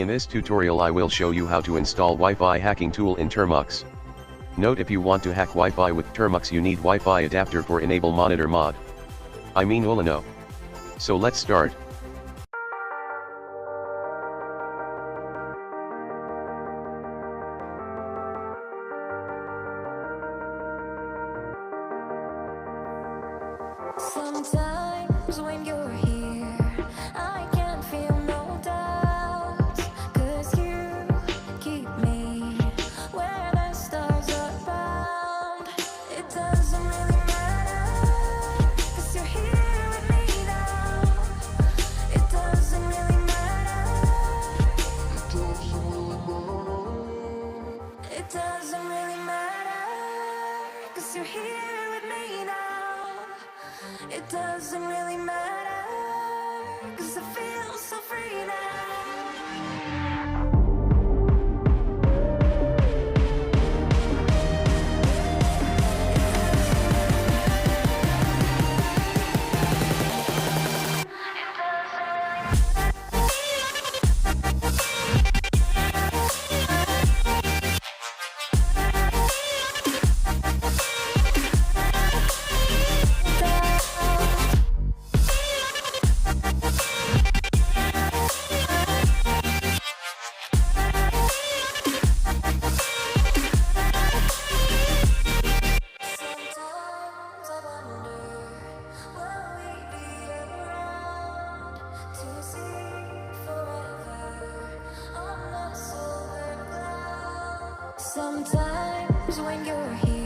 In this tutorial I will show you how to install Wi-Fi hacking tool in Termux. Note, if you want to hack Wi-Fi with Termux you need Wi-Fi adapter for enable monitor mod. I mean Ulano. So let's start. Sometimes when you're here, I can feel no doubts, 'cause you keep me where the stars are bound. It doesn't really matter, 'cause you're here with me now. It doesn't really matter. It doesn't really matter, 'cause you're here with me now. It doesn't really matter, 'cause I feel so free now. Sometimes when you're here